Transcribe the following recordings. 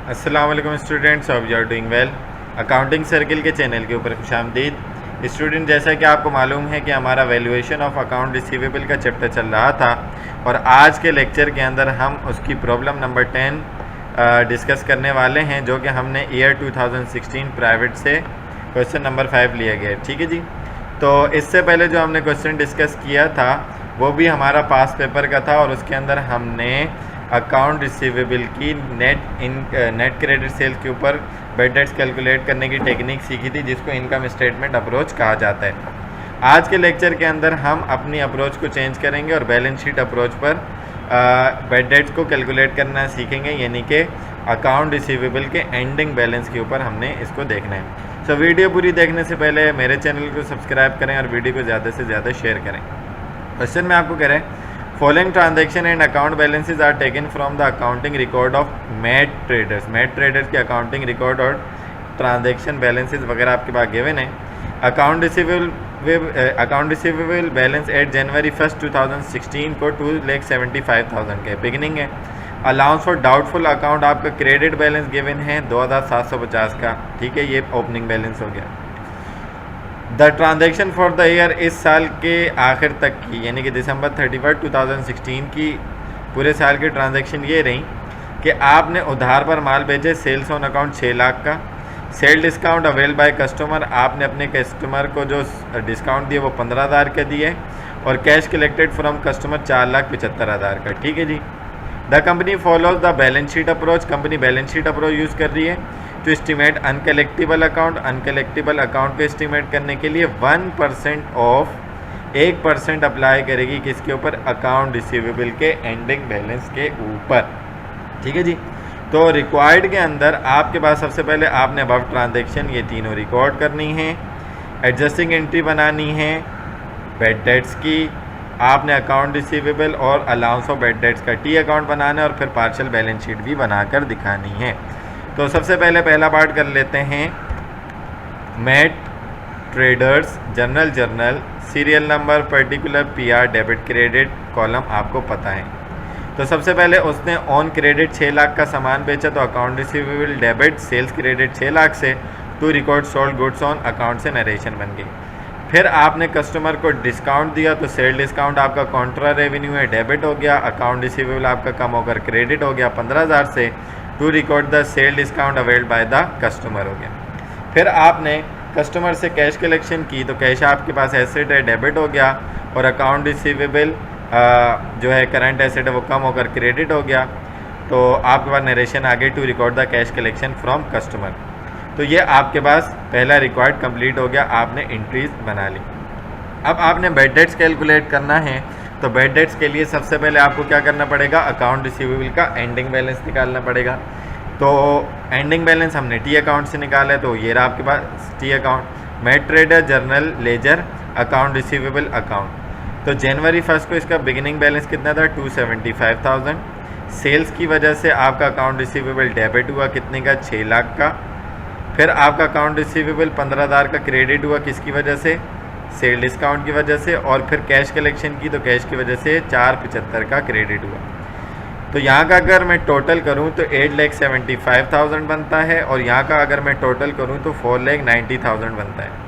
अस्सलाम वालेकुम students, hope you are doing well. Accounting circle के चैनल के ऊपर खुशामदीद। स्टूडेंट, जैसा कि आपको मालूम है कि हमारा वैल्यूएशन ऑफ अकाउंट रिसीवेबल का चैप्टर चल रहा था और आज के लेक्चर के अंदर हम उसकी प्रॉब्लम नंबर 10 डिस्कस करने वाले हैं, जो कि हमने ईयर 2016 प्राइवेट से क्वेश्चन नंबर 5 लिया गया। ठीक है जी। तो इससे पहले जो हमने क्वेश्चन डिस्कस किया था वो भी हमारा पास पेपर का था और उसके अंदर हमने अकाउंट रिसीवेबल की नेट क्रेडिट सेल के ऊपर बैड डेट्स कैलकुलेट करने की टेक्निक सीखी थी, जिसको इनकम स्टेटमेंट अप्रोच कहा जाता है। आज के लेक्चर के अंदर हम अपनी अप्रोच को चेंज करेंगे और बैलेंस शीट अप्रोच पर बैड डेट्स को कैलकुलेट करना सीखेंगे, यानी कि अकाउंट रिसीवेबल के एंडिंग बैलेंस के ऊपर हमने इसको देखना है। सो वीडियो पूरी देखने से पहले मेरे चैनल को सब्सक्राइब करें और वीडियो को ज़्यादा से ज़्यादा शेयर करें। क्वेश्चन में आपको कह रहे हैं, following transaction and account balances are taken from the accounting record of Matt traders. Matt traders के अकाउंटिंग रिकॉर्ड और ट्रांजैक्शन बैलेंसेज वगैरह आपके पास गिवन है। Account receivable balance at January 1 2016 को 2,75,000 के बिगिनिंग है। अलाउंस फॉर डाउटफुल अकाउंट आपका क्रेडिट बैलेंस गिवन है 2,750 का। ठीक है, ये ओपनिंग बैलेंस हो गया। The transaction for the year, इस साल के आखिर तक की, यानी कि दिसंबर 31 2016 की पूरे साल की ट्रांजैक्शन ये रही कि आपने उधार पर माल बेचे, सेल्स ऑन अकाउंट 6 लाख का। Sale discount avail by customer, आपने अपने कस्टमर को जो डिस्काउंट दिए वो 15,000 का दिए और कैश कलेक्टेड फ्रॉम कस्टमर 4,75,000 का। ठीक है जी। The company follows the balance sheet approach, company balance sheet approach use कर रही है to estimate uncollectible account. Uncollectible account पे एस्टिमेट करने के लिए 1% ऑफ 1% अप्लाई करेगी किसके ऊपर? अकाउंट रिसीवेबल के एंडिंग बैलेंस के ऊपर। ठीक है जी। तो रिक्वायर्ड के अंदर आपके पास सबसे पहले आपने अबव ट्रांजैक्शन ये तीनों रिकॉर्ड करनी है, एडजस्टिंग एंट्री बनानी है बैड डेट्स की, आपने अकाउंट रिसीवेबल और अलाउंस ऑफ बैड डेट्स का टी अकाउंट बनाना है और फिर पार्शियल बैलेंस शीट भी बनाकर दिखानी है। तो सबसे पहले पहला पार्ट कर लेते हैं। Matt traders journal serial number particular PR debit credit column आपको पता है। तो सबसे पहले उसने ऑन क्रेडिट 6 लाख का सामान बेचा, तो account receivable debit sales credit 6 lakh से to record sold goods on account से नरेशन बन गई। फिर आपने कस्टमर को डिस्काउंट दिया, तो सेल डिस्काउंट आपका कॉन्ट्रा रेवेन्यू है, डेबिट हो गया। अकाउंट रिसीवेबल आपका कम होकर क्रेडिट हो गया 15,000 से, to record the sale discount availed by the customer हो गया। फिर आपने कस्टमर से कैश कलेक्शन की, तो कैश आपके पास एसेट है, डेबिट हो गया और अकाउंट रिसीवेबल जो है करंट एसेट है वो कम होकर क्रेडिट हो गया। तो आपके पास नरेशन आगे to record the cash collection from customer. तो ये आपके पास पहला रिक्वायर्ड कंप्लीट हो गया, आपने एंट्रीज बना ली। अब आपने बैड डेट्स कैलकुलेट करना है, तो बैड डेट्स के लिए सबसे पहले आपको क्या करना पड़ेगा? अकाउंट रिसीवेबल का एंडिंग बैलेंस निकालना पड़ेगा। तो एंडिंग बैलेंस हमने टी अकाउंट से निकाला है, तो ये रहा आपके पास टी अकाउंट। मैट ट्रेडर journal ledger account receivable account. तो जनवरी 1 को इसका बिगिनिंग बैलेंस कितना था? 275,000। सेल्स की वजह से आपका अकाउंट रिसीवेबल डेबिट हुआ कितने का? 6 लाख का। फिर आपका अकाउंट रिसीवेबल 15,000 का क्रेडिट हुआ किसकी वजह से? सेल डिस्काउंट की वजह से। और फिर कैश कलेक्शन की, तो कैश की वजह से 475 का क्रेडिट हुआ। तो यहाँ का अगर मैं टोटल करूँ तो 8,75,000 बनता है और यहाँ का अगर मैं टोटल करूँ तो 4,90,000 बनता है।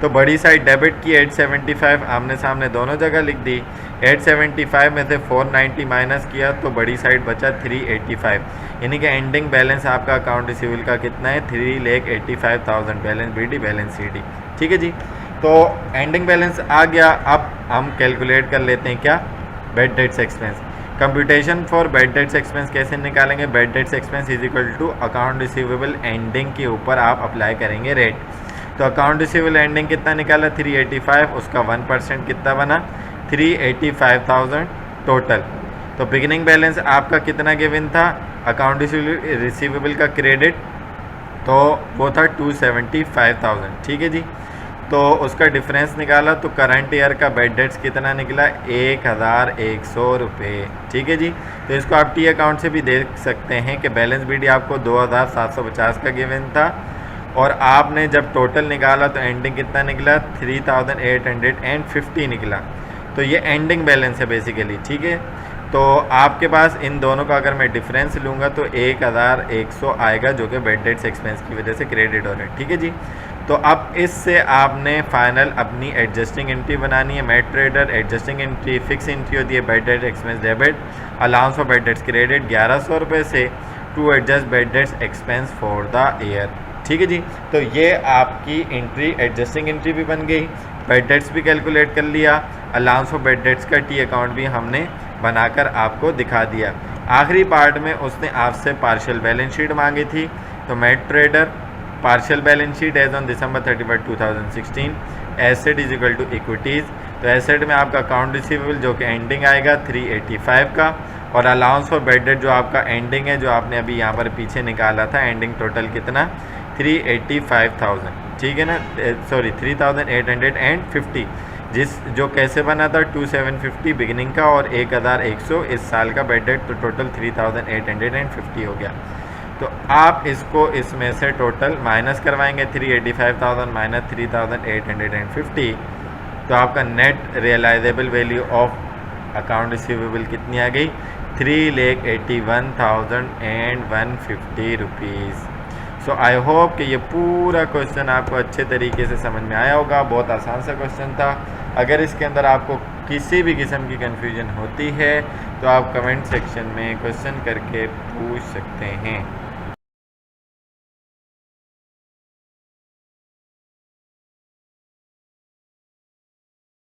तो बड़ी साइड डेबिट की 875 आमने सामने दोनों जगह लिख दी। 875 में से 490 माइनस किया तो बड़ी साइड बचा 385, यानी कि एंडिंग बैलेंस आपका अकाउंट रिसीवेबल का कितना है? 3,85,000 balance B D balance C D. ठीक है जी। तो एंडिंग बैलेंस आ गया। अब हम कैलकुलेट कर लेते हैं क्या? Bad debts expense. Computation for bad debts expense कैसे निकालेंगे? Bad debts expense is equal to account receivable ending के ऊपर आप अप्लाई करेंगे रेट। तो अकाउंट रिसीवेबल एंडिंग कितना निकाला? 385, उसका 1% कितना बना? 385,000 टोटल। तो बिगिनिंग बैलेंस आपका कितना गिवन था? अकाउंट रिसीवेबल का क्रेडिट, तो वो था 275,000। ठीक है जी। तो उसका डिफरेंस निकाला तो करंट ईयर का बैड डेट्स कितना निकला? 1,100 रुपये। ठीक है जी। तो इसको आप टी अकाउंट से भी देख सकते हैं कि बैलेंस बी डी आपको 2,750 का गिवन था और आपने जब टोटल निकाला तो एंडिंग कितना निकला? 3,850 निकला। तो ये एंडिंग बैलेंस है बेसिकली। ठीक है। तो आपके पास इन दोनों का अगर मैं डिफरेंस लूँगा तो 1100 आएगा, जो कि बैड डेट्स एक्सपेंस की वजह से क्रेडिट हो रहा है। ठीक है जी। तो अब इससे आपने फाइनल अपनी एडजस्टिंग एंट्री बनानी है। Matt trader adjusting entry fix entry होती है, bad debt expense debit, allowance for bad debts credit 1100 रुपये से to adjust bad debts expense for the year. ठीक है जी। तो ये आपकी एंट्री एडजस्टिंग एंट्री भी बन गई, बैड डेट्स भी कैलकुलेट कर लिया, अलाउंस फॉर बैड डेट्स का टी अकाउंट भी हमने बनाकर आपको दिखा दिया। आखिरी पार्ट में उसने आपसे पार्शियल बैलेंस शीट मांगी थी। तो Matt trader partial balance sheet as on December 31, 2016, asset is equal to equities. तो एसेट में आपका अकाउंट रिसीवेबल जो कि एंडिंग आएगा 385 का, और अलाउंस फॉर बैड डेट जो आपका एंडिंग है, जो आपने अभी यहाँ पर पीछे निकाला था, एंडिंग टोटल कितना 385,000। ठीक है ना, सॉरी 3,850, जो कैसे बना था 2,750 बिगिनिंग का और 1,100 इस साल का बैड डेट, तो टोटल 3,850 हो गया। तो आप इसको इसमें से टोटल माइनस करवाएंगे, 385,000 माइनस 3,850, तो आपका net realisable value of account receivable कितनी आ गई 3,81,150 रुपीज़। सो आई होप कि ये पूरा क्वेश्चन आपको अच्छे तरीके से समझ में आया होगा। बहुत आसान सा क्वेश्चन था। अगर इसके अंदर आपको किसी भी किस्म की कन्फ्यूजन होती है तो आप कमेंट सेक्शन में क्वेश्चन करके पूछ सकते हैं।